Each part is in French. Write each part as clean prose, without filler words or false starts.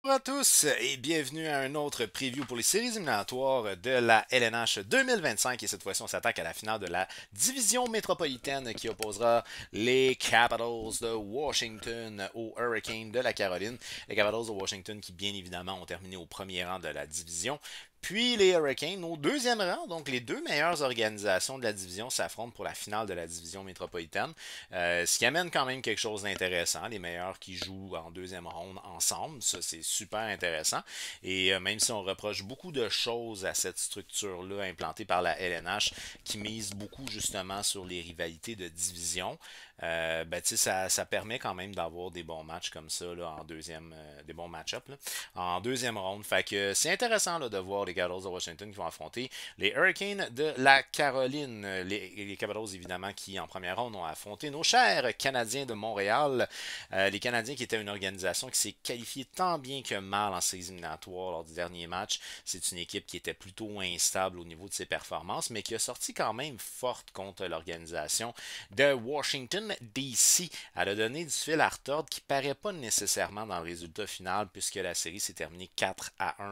Bonjour à tous et bienvenue à un autre preview pour les séries éliminatoires de la LNH 2025 et cette fois-ci on s'attaque à la finale de la division métropolitaine qui opposera les Capitals de Washington aux Hurricanes de la Caroline. Les Capitals de Washington qui bien évidemment ont terminé au premier rang de la division. Puis les Hurricanes au deuxième rang, donc les deux meilleures organisations de la division s'affrontent pour la finale de la division métropolitaine. Ce qui amène quand même quelque chose d'intéressant. Les meilleurs qui jouent en deuxième ronde ensemble, ça c'est super intéressant. Et même si on reproche beaucoup de choses à cette structure-là implantée par la LNH, qui mise beaucoup justement sur les rivalités de division, ça permet quand même d'avoir des bons matchs comme ça là, en deuxième, des bons match-ups en deuxième ronde. Fait que c'est intéressant là, de voir les Capitals de Washington qui vont affronter les Hurricanes de la Caroline. Les Capitals évidemment qui en première ronde ont affronté nos chers Canadiens de Montréal. Les Canadiens qui étaient une organisation qui s'est qualifiée tant bien que mal en séries éliminatoires lors du dernier match. C'est une équipe qui était plutôt instable au niveau de ses performances, mais qui a sorti quand même forte contre l'organisation de Washington DC. Elle a donné du fil à retordre qui paraît pas nécessairement dans le résultat final puisque la série s'est terminée 4-1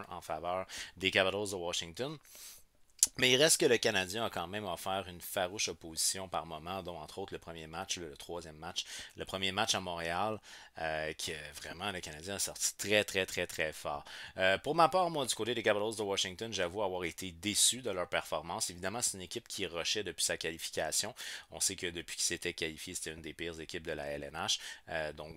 en faveur des Capitals de Washington. Mais il reste que le Canadien a quand même offert une farouche opposition par moment, dont entre autres le premier match, le troisième match, le premier match à Montréal, que vraiment le Canadien a sorti très très très très fort. Pour ma part, moi du côté des Capitals de Washington, j'avoue avoir été déçu de leur performance. Évidemment, c'est une équipe qui rushait depuis sa qualification. On sait que depuis qu'il s'était qualifié, c'était une des pires équipes de la LNH.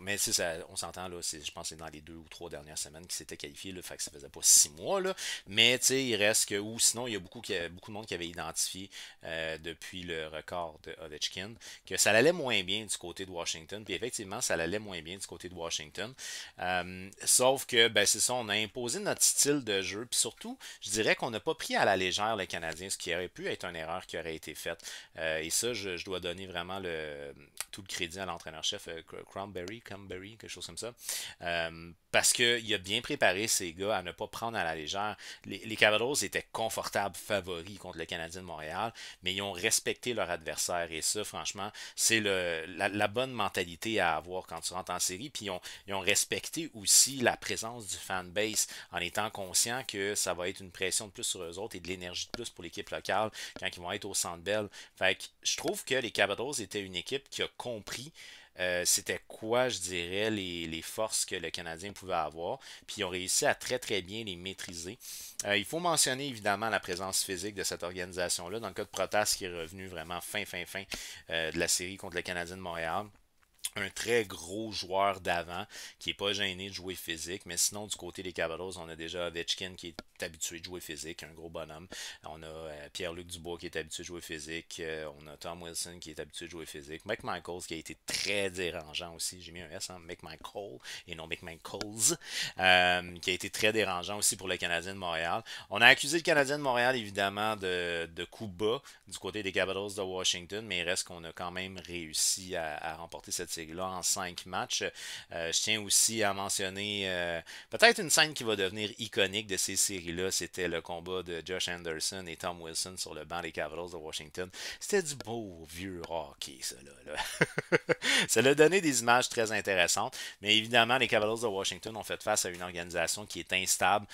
Mais ça, on s'entend là, je pense que c'est dans les 2 ou 3 dernières semaines qu'il s'était qualifié, là, fait que ça faisait pas 6 mois là. Mais tu sais, il reste que, ou sinon, il y a beaucoup de monde qui avait identifié depuis le record de Ovechkin que ça allait moins bien du côté de Washington. Puis effectivement, ça allait moins bien du côté de Washington. Sauf que, ben, c'est ça, on a imposé notre style de jeu. Puis surtout, je dirais qu'on n'a pas pris à la légère les Canadiens, ce qui aurait pu être une erreur qui aurait été faite. Et ça, je dois donner vraiment tout le crédit à l'entraîneur-chef Cranberry, quelque chose comme ça. Parce qu'il a bien préparé ses gars à ne pas prendre à la légère. Les Capitals étaient confortables favoris contre le Canadien de Montréal, mais ils ont respecté leur adversaire. Et ça, franchement, c'est la bonne mentalité à avoir quand tu rentres en série. Puis ils ont respecté aussi la présence du fanbase en étant conscient que ça va être une pression de plus sur eux autres et de l'énergie de plus pour l'équipe locale quand ils vont être au Centre Bell. Fait que je trouve que les Capitals étaient une équipe qui a compris c'était quoi, je dirais, les forces que le Canadien pouvait avoir. Puis ils ont réussi à très très bien les maîtriser. Il faut mentionner évidemment la présence physique de cette organisation-là. Dans le cas de Protas qui est revenu vraiment fin de la série contre le Canadien de Montréal, un très gros joueur d'avant qui est pas gêné de jouer physique, mais sinon du côté des Capitals, on a déjà Ovechkin qui est habitué de jouer physique, un gros bonhomme. On a Pierre-Luc Dubois qui est habitué de jouer physique, on a Tom Wilson qui est habitué de jouer physique, Mike Michaels qui a été très dérangeant aussi, j'ai mis un S en Mike Michael et non Mike Michaels, qui a été très dérangeant aussi pour le Canadien de Montréal. On a accusé le Canadien de Montréal évidemment de coups bas du côté des Capitals de Washington, mais il reste qu'on a quand même réussi à remporter cette série-là en 5 matchs. Je tiens aussi à mentionner peut-être une scène qui va devenir iconique de ces séries-là. C'était le combat de Josh Anderson et Tom Wilson sur le banc des Capitals de Washington. C'était du beau vieux hockey, ça là. Ça a donné des images très intéressantes, mais évidemment, les Capitals de Washington ont fait face à une organisation qui est instable,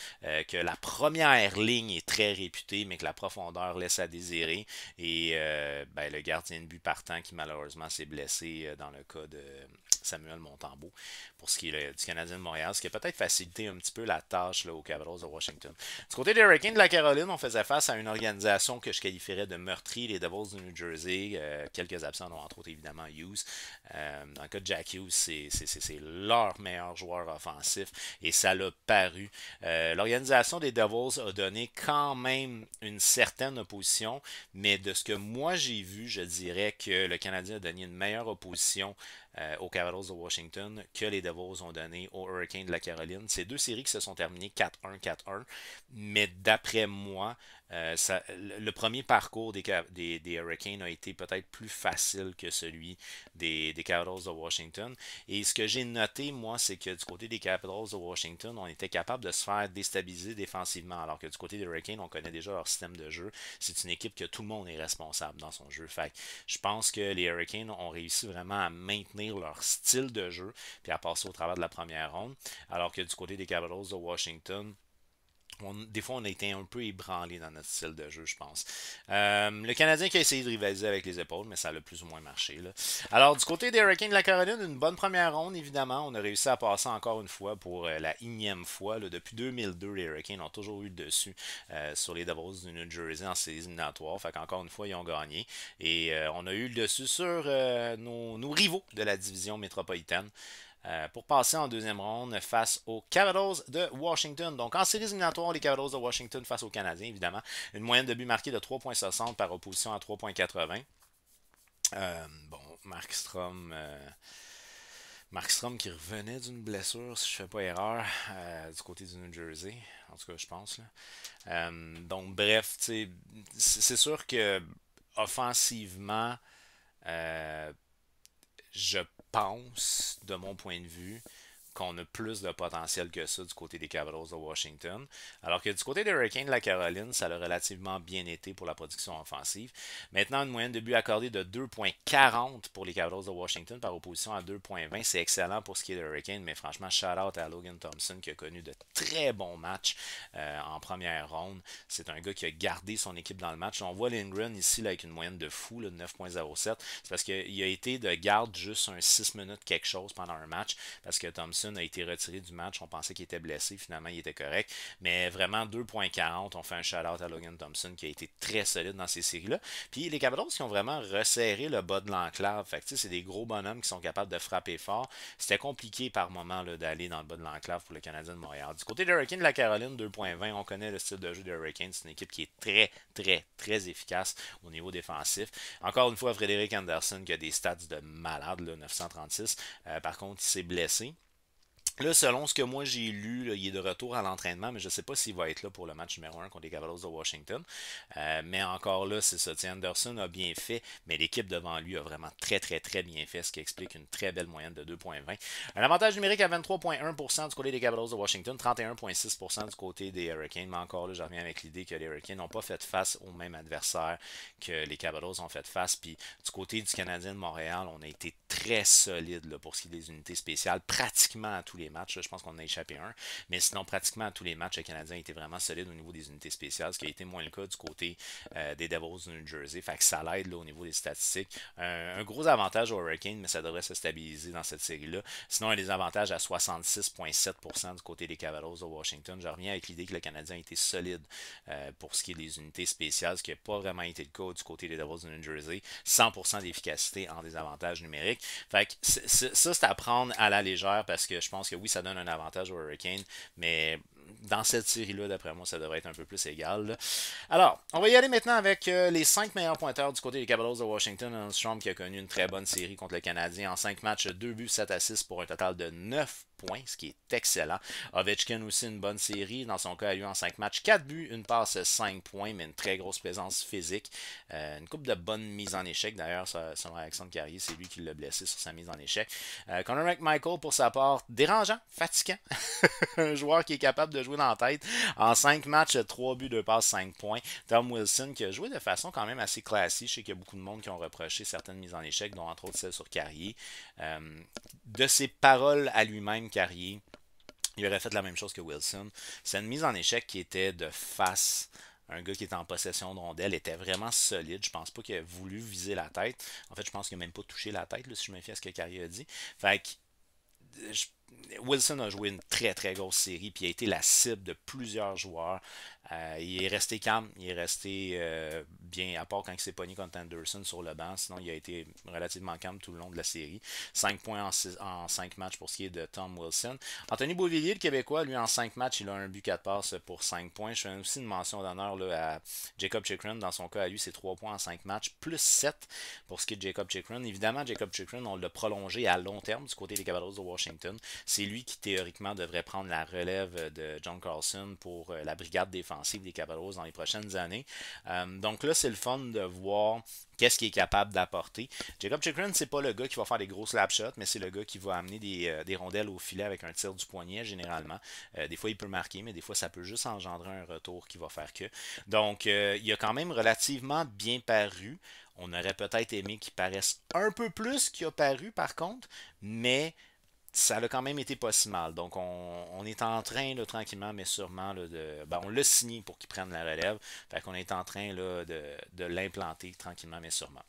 que la première ligne est très réputée, mais que la profondeur laisse à désirer. Et le gardien de but partant qui malheureusement s'est blessé dans le cas de Samuel Montembeault pour ce qui est du Canadien de Montréal, ce qui a peut-être facilité un petit peu la tâche là, aux Capitals de Washington. Du côté des Hurricanes de la Caroline, on faisait face à une organisation que je qualifierais de meurtrier, les Devils de New Jersey. Quelques absents, dont entre autres évidemment Hughes. Dans le cas de Jack Hughes, c'est leur meilleur joueur offensif et ça l'a paru. L'organisation des Devils a donné quand même une certaine opposition, mais de ce que moi j'ai vu, je dirais que le Canadien a donné une meilleure opposition aux Capitals de Washington que les Devils ont donné aux Hurricanes de la Caroline. C'est deux séries qui se sont terminées 4-1, 4-1, mais d'après moi, le premier parcours des Hurricanes a été peut-être plus facile que celui des Capitals de Washington. Et ce que j'ai noté, moi, c'est que du côté des Capitals de Washington, on était capable de se faire déstabiliser défensivement, alors que du côté des Hurricanes, on connaît déjà leur système de jeu. C'est une équipe que tout le monde est responsable dans son jeu. Fait que je pense que les Hurricanes ont réussi vraiment à maintenir définir leur style de jeu, puis à passer au travers de la première ronde. Alors que du côté des Capitals de Washington, des fois, on a été un peu ébranlé dans notre style de jeu, je pense. Le Canadien qui a essayé de rivaliser avec les épaules, mais ça a plus ou moins marché. Là. Alors, du côté des Hurricanes de la Caroline, une bonne première ronde, évidemment. On a réussi à passer encore une fois pour la énième fois. Là. Depuis 2002, les Hurricanes ont toujours eu le dessus sur les Devils du New Jersey en séries éliminatoires. Fait qu'encore une fois, ils ont gagné. Et on a eu le dessus sur nos rivaux de la division métropolitaine. Pour passer en deuxième ronde face aux Capitals de Washington. Donc en séries éliminatoires, les Capitals de Washington face aux Canadiens, évidemment. Une moyenne de but marquée de 3,60 par opposition à 3,80. Bon, Markstrom qui revenait d'une blessure, si je ne fais pas erreur, du côté du New Jersey. En tout cas, je pense. Là. Donc bref, c'est sûr que offensivement, je pense, de mon point de vue, qu'on a plus de potentiel que ça du côté des Capitals de Washington. Alors que du côté des Hurricanes de la Caroline, ça a relativement bien été pour la production offensive. Maintenant, une moyenne de but accordée de 2,40 pour les Capitals de Washington par opposition à 2,20. C'est excellent pour ce qui est des Hurricanes, mais franchement, shout-out à Logan Thompson qui a connu de très bons matchs en première ronde. C'est un gars qui a gardé son équipe dans le match. On voit Lindgren ici là, avec une moyenne de fou là, de 9,07. C'est parce qu'il a été de garde juste un 6 minutes quelque chose pendant un match parce que Thompson a été retiré du match. On pensait qu'il était blessé. Finalement, il était correct. Mais vraiment, 2,40. On fait un shout-out à Logan Thompson qui a été très solide dans ces séries-là. Puis les Capitals qui ont vraiment resserré le bas de l'enclave. Fait que c'est des gros bonhommes qui sont capables de frapper fort. C'était compliqué par moment là, d'aller dans le bas de l'enclave pour le Canadien de Montréal. Du côté des Hurricanes de la Caroline, 2,20. On connaît le style de jeu des Hurricanes. C'est une équipe qui est très, très, très efficace au niveau défensif. Encore une fois, Frédéric Anderson qui a des stats de malade, là, 936. Par contre, il s'est blessé. Là, selon ce que moi j'ai lu, là, il est de retour à l'entraînement, mais je ne sais pas s'il va être là pour le match numéro 1 contre les Capitals de Washington. Mais encore là, c'est ça. Anderson a bien fait, mais l'équipe devant lui a vraiment très, très, très bien fait, ce qui explique une très belle moyenne de 2,20. Un avantage numérique à 23,1% du côté des Capitals de Washington, 31,6% du côté des Hurricanes. Mais encore là, je reviens avec l'idée que les Hurricanes n'ont pas fait face au même adversaire que les Capitals ont fait face. Puis du côté du Canadien de Montréal, on a été très solide là, pour ce qui est des unités spéciales, pratiquement à tous les matchs. Là, je pense qu'on a échappé un. Mais sinon, pratiquement à tous les matchs, le Canadien était vraiment solide au niveau des unités spéciales, ce qui a été moins le cas du côté des Devils du New Jersey. Fait que ça l'aide là, au niveau des statistiques. Un gros avantage au Hurricane, mais ça devrait se stabiliser dans cette série-là. Sinon, il y a des avantages à 66,7% du côté des Capitals de Washington. Je reviens avec l'idée que le Canadien a été solide pour ce qui est des unités spéciales, ce qui n'a pas vraiment été le cas du côté des Devils du New Jersey. 100% d'efficacité en désavantage numérique. Fait que ça, c'est à prendre à la légère parce que je pense que oui, ça donne un avantage au Hurricane, mais dans cette série-là, d'après moi, ça devrait être un peu plus égal. Là. Alors, on va y aller maintenant avec les 5 meilleurs pointeurs du côté des Capitals de Washington. Armstrong qui a connu une très bonne série contre le Canadien en 5 matchs, 2 buts, 7 assists pour un total de 9 points, ce qui est excellent. Ovechkin aussi une bonne série. Dans son cas, il a eu en 5 matchs 4 buts, une passe, 5 points, mais une très grosse présence physique. Une couple de bonnes mises en échec. D'ailleurs, selon Alexandre Carrier, c'est lui qui l'a blessé sur sa mise en échec. Connor McMichael, pour sa part, dérangeant, fatigant. Un joueur qui est capable de jouer dans la tête. En 5 matchs, 3 buts, 2 passes, 5 points. Tom Wilson, qui a joué de façon quand même assez classique. Je sais qu'il y a beaucoup de monde qui ont reproché certaines mises en échec, dont entre autres celle sur Carrier. De ses paroles à lui-même, Carrier, il aurait fait la même chose que Wilson. C'est une mise en échec qui était de face. Un gars qui était en possession de rondelle était vraiment solide. Je pense pas qu'il a voulu viser la tête. En fait, je pense qu'il n'a même pas touché la tête, là, si je me fie à ce que Carrier a dit. Fait que Wilson a joué une très très grosse série puis a été la cible de plusieurs joueurs. Il est resté calme, il est resté bien, à part quand il s'est pogné contre Anderson sur le banc. Sinon, il a été relativement calme tout le long de la série. 5 points en 5 matchs pour ce qui est de Tom Wilson. Anthony Beauvillier, le Québécois, lui en 5 matchs, il a un but, 4 passes pour 5 points. Je fais aussi une mention d'honneur là, à Jacob Chychrun. Dans son cas, à lui, c'est 3 points en 5 matchs, plus 7 pour ce qui est de Jacob Chychrun. Évidemment, Jacob Chychrun, on l'a prolongé à long terme du côté des Capitals de Washington. C'est lui qui théoriquement devrait prendre la relève de John Carlson pour la brigade défensive des Capitals dans les prochaines années. Donc là, c'est le fun de voir qu'est-ce qu'il est capable d'apporter. Jacob Chikrin, c'est pas le gars qui va faire des gros slap shots, mais c'est le gars qui va amener des rondelles au filet avec un tir du poignet, généralement. Des fois, il peut marquer, mais des fois, ça peut juste engendrer un retour qui va faire que. Donc, il a quand même relativement bien paru. On aurait peut-être aimé qu'il paraisse un peu plus qu'il a paru, par contre, mais ça a quand même été pas si mal. Donc, on est en train, là, tranquillement, mais sûrement, là, on l'a signé pour qu'il prenne la relève. Fait qu'on est en train là, de l'implanter tranquillement, mais sûrement.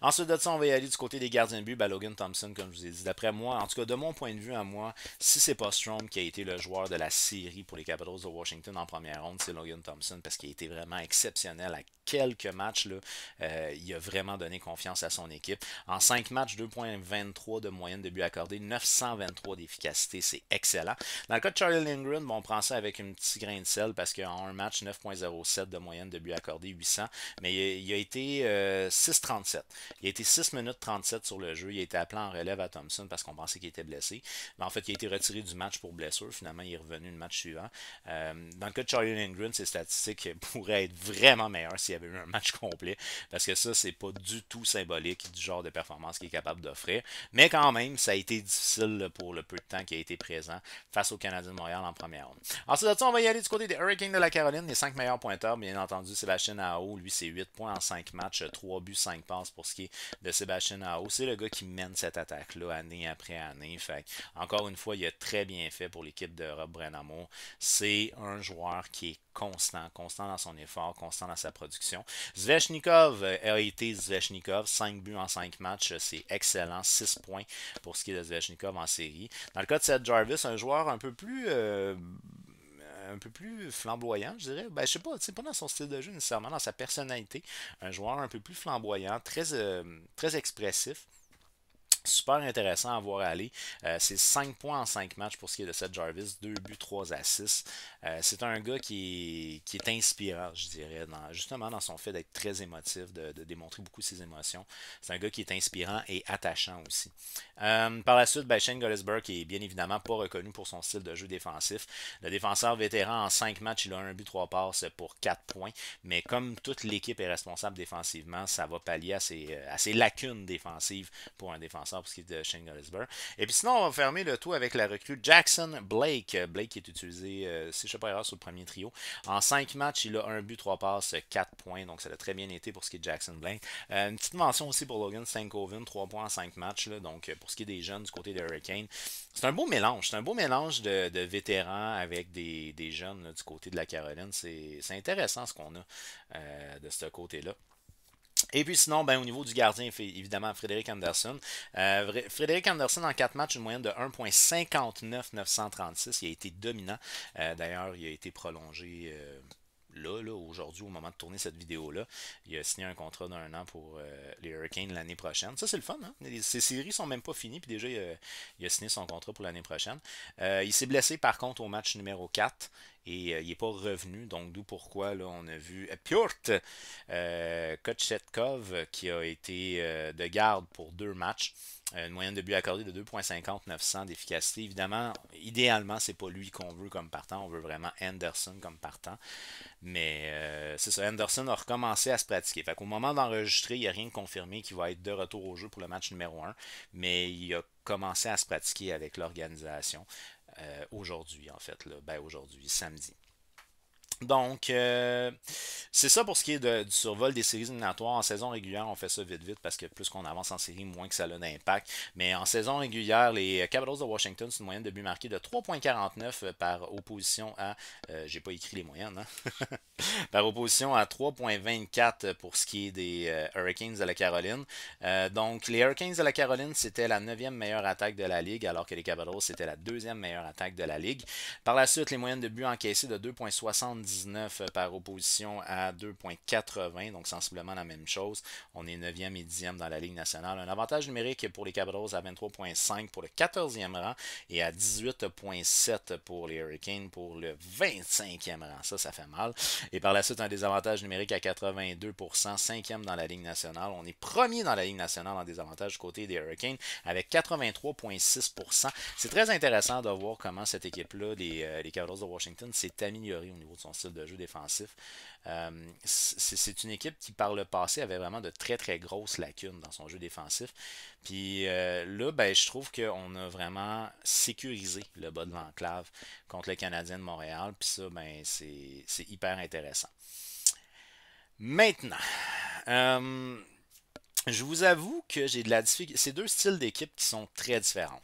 Ensuite de ça, on va y aller du côté des gardiens de but. Ben, Logan Thompson, comme je vous ai dit. D'après moi, en tout cas de mon point de vue à moi, si c'est pas Strome qui a été le joueur de la série pour les Capitals de Washington en première ronde, c'est Logan Thompson parce qu'il a été vraiment exceptionnel à quelques matchs. Là, il a vraiment donné confiance à son équipe. En 5 matchs, 2,23 de moyenne de but accordé, 923 d'efficacité, c'est excellent. Dans le cas de Charlie Lindgren, bon, on prend ça avec un petit grain de sel parce qu'en un match, 9,07 de moyenne de but accordé, 800, mais il a été 6,37. Il a été 6 minutes 37 sur le jeu. Il a été appelé en relève à Thompson parce qu'on pensait qu'il était blessé. Mais en fait, il a été retiré du match pour blessure. Finalement, il est revenu le match suivant. Dans le cas de Charlie Lindgren, ses statistiques pourraient être vraiment meilleures s'il y avait eu un match complet. Parce que ça, c'est pas du tout symbolique du genre de performance qu'il est capable d'offrir. Mais quand même, ça a été difficile pour le peu de temps qu'il a été présent face aux Canadiens de Montréal en première ronde. Ensuite de ça, on va y aller du côté des Hurricanes de la Caroline. Les 5 meilleurs pointeurs, bien entendu, Sébastien Aho, lui, c'est 8 points en 5 matchs, 3 buts, 5 passes pour ce qui est de Sébastien Aho. C'est le gars qui mène cette attaque-là année après année. Fait encore une fois, il a très bien fait pour l'équipe de Rob Brenamo. C'est un joueur qui est constant dans son effort, constant dans sa production. Zvechnikov a été Zvechnikov, 5 buts en 5 matchs, c'est excellent, 6 points pour ce qui est de Zvechnikov en série. Dans le cas de Seth Jarvis, un joueur un peu plus flamboyant, je dirais. Ben, je sais pas, c'est pas dans son style de jeu nécessairement, dans sa personnalité. Un joueur un peu plus flamboyant, très expressif. Super intéressant à voir aller. C'est 5 points en 5 matchs pour ce qui est de Seth Jarvis, 2 buts, 3 assists. C'est un gars qui est inspirant, je dirais, justement dans son fait d'être très émotif, de démontrer beaucoup ses émotions. C'est un gars qui est inspirant et attachant aussi. Par la suite, Shane Gottesberg qui est bien évidemment pas reconnu pour son style de jeu défensif. Le défenseur vétéran en 5 matchs, il a 1 but, 3 passes pour 4 points. Mais comme toute l'équipe est responsable défensivement, ça va pallier à ses lacunes défensives pour un défenseur pour ce qui est de Shane Gottesberg. Et puis sinon, on va fermer le tout avec la recrue Jackson Blake. Blake qui est utilisé, si je ne sais pas erreur, sur le premier trio. En 5 matchs, il a 1 but, 3 passes, 4 points. Donc ça a très bien été pour ce qui est de Jackson Blake. Une petite mention aussi pour Logan Stankoven, 3 points en 5 matchs. Là, donc pour ce qui est des jeunes du côté des Hurricanes, c'est un beau mélange. C'est un beau mélange de vétérans avec des jeunes là, du côté de la Caroline. C'est intéressant ce qu'on a de ce côté-là. Et puis sinon, au niveau du gardien, évidemment, Frédéric Anderson. Frédéric Anderson, en 4 matchs, une moyenne de 1,59 936. Il a été dominant. D'ailleurs, il a été prolongé là, aujourd'hui, au moment de tourner cette vidéo-là. Il a signé un contrat d'1 an pour les Hurricanes l'année prochaine. Ça, c'est le fun, hein? Ces séries sont même pas finies, puis déjà, il a signé son contrat pour l'année prochaine. Il s'est blessé, par contre, au match numéro 4. Et il n'est pas revenu, donc d'où pourquoi là, on a vu Piotr Kochetkov qui a été de garde pour 2 matchs. Une moyenne de but accordé de 2,50 900 d'efficacité. Évidemment, idéalement, c'est pas lui qu'on veut comme partant. On veut vraiment Anderson comme partant. Mais c'est ça, Anderson a recommencé à se pratiquer. Fait qu'au moment d'enregistrer, il n'y a rien de confirmé qu'il va être de retour au jeu pour le match numéro 1. Mais il a commencé à se pratiquer avec l'organisation aujourd'hui, en fait. Là. Aujourd'hui, samedi. Donc, c'est ça pour ce qui est du survol des séries éliminatoires. En saison régulière, on fait ça vite parce que plus qu'on avance en série, moins que ça a d'impact. Mais en saison régulière, les Capitals de Washington, c'est une moyenne de but marqué de 3,49 par opposition à... j'ai pas écrit les moyennes, hein? Par opposition à 3,24 pour ce qui est des Hurricanes de la Caroline. Donc, les Hurricanes de la Caroline, c'était la 9e meilleure attaque de la Ligue, alors que les Capitals, c'était la 2e meilleure attaque de la Ligue. Par la suite, les moyennes de but encaissées de 2,79 2,79 par opposition à 2,80, donc sensiblement la même chose. On est 9e et 10e dans la Ligue nationale. Un avantage numérique pour les Capitals à 23,5 pour le 14e rang et à 18,7 pour les Hurricanes pour le 25e rang. Ça fait mal. Et par la suite, un désavantage numérique à 82%, 5e dans la Ligue nationale. On est premier dans la Ligue nationale en désavantage du côté des Hurricanes avec 83,6%. C'est très intéressant de voir comment cette équipe-là, les Capitals de Washington, s'est améliorée au niveau de son style de jeu défensif. C'est une équipe qui, par le passé, avait vraiment de très très grosses lacunes dans son jeu défensif. Puis là, ben, je trouve qu'on a vraiment sécurisé le bas de l'enclave contre le Canadien de Montréal. Puis ça, ben, c'est hyper intéressant. Maintenant, je vous avoue que j'ai de la difficulté. C'est deux styles d'équipe qui sont très différents.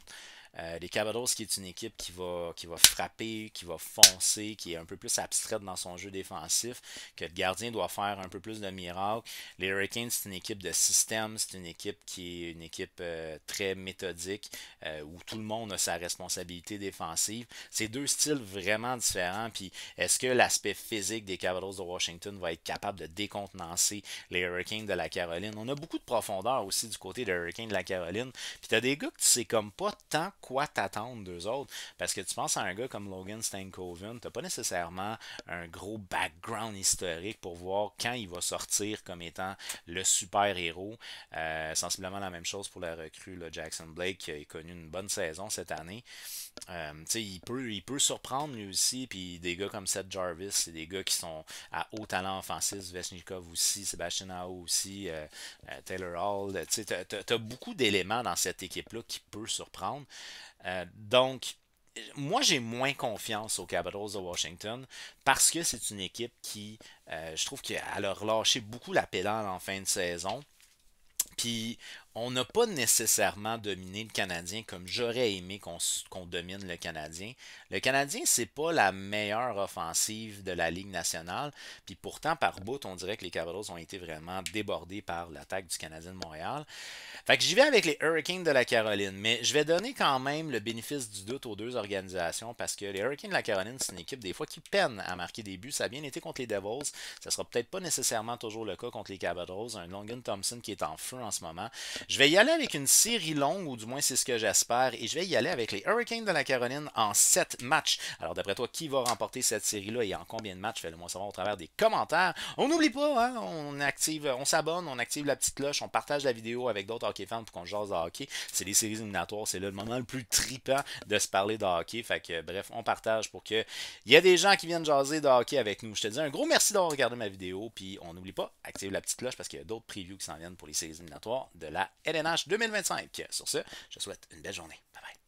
Les Capitals, qui est une équipe qui va frapper, qui va foncer, qui est un peu plus abstraite dans son jeu défensif, que le gardien doit faire un peu plus de miracles. Les Hurricanes, c'est une équipe de système, c'est une équipe qui est une équipe très méthodique, où tout le monde a sa responsabilité défensive. C'est deux styles vraiment différents. Puis, est-ce que l'aspect physique des Capitals de Washington va être capable de décontenancer les Hurricanes de la Caroline? On a beaucoup de profondeur aussi du côté des Hurricanes de la Caroline. Puis, tu as des gars que tu sais comme pas tant quoi t'attendre d'eux autres. Parce que tu penses à un gars comme Logan Stankoven, t'as pas nécessairement un gros background historique pour voir quand il va sortir comme étant le super-héros. Sensiblement la même chose pour la recrue là, Jackson Blake, qui a connu une bonne saison cette année. Il peut surprendre lui aussi, puis des gars comme Seth Jarvis, c'est des gars qui sont à haut talent offensif, Svechnikov aussi, Sébastien Aho aussi, Taylor Hall. Tu as beaucoup d'éléments dans cette équipe-là qui peut surprendre. Donc, moi, j'ai moins confiance aux Capitals de Washington parce que c'est une équipe qui, je trouve qu'elle a relâché beaucoup la pédale en fin de saison. Puis, on n'a pas nécessairement dominé le Canadien comme j'aurais aimé qu'on domine le Canadien. Le Canadien, c'est pas la meilleure offensive de la Ligue nationale. Puis pourtant, par bout, on dirait que les Capitals ont été vraiment débordés par l'attaque du Canadien de Montréal. Fait que j'y vais avec les Hurricanes de la Caroline, mais je vais donner quand même le bénéfice du doute aux deux organisations parce que les Hurricanes de la Caroline, c'est une équipe des fois qui peine à marquer des buts. Ça a bien été contre les Devils. Ça sera peut-être pas nécessairement toujours le cas contre les Capitals. Un Logan Thompson qui est en feu en ce moment. Je vais y aller avec une série longue, ou du moins c'est ce que j'espère, et je vais y aller avec les Hurricanes de la Caroline en 7 matchs. Alors d'après toi, qui va remporter cette série-là et en combien de matchs? Fais-le-moi savoir au travers des commentaires. On n'oublie pas, hein, on s'abonne, on active la petite cloche, on partage la vidéo avec d'autres hockey fans pour qu'on jase de hockey. C'est les séries éliminatoires, c'est là le moment le plus trippant de se parler de hockey. Fait que bref, on partage pour que il y a des gens qui viennent jaser de hockey avec nous. Je te dis un gros merci d'avoir regardé ma vidéo, puis on n'oublie pas, active la petite cloche parce qu'il y a d'autres previews qui s'en viennent pour les séries éliminatoires de la LNH 2025. Sur ce, je te souhaite une belle journée. Bye bye.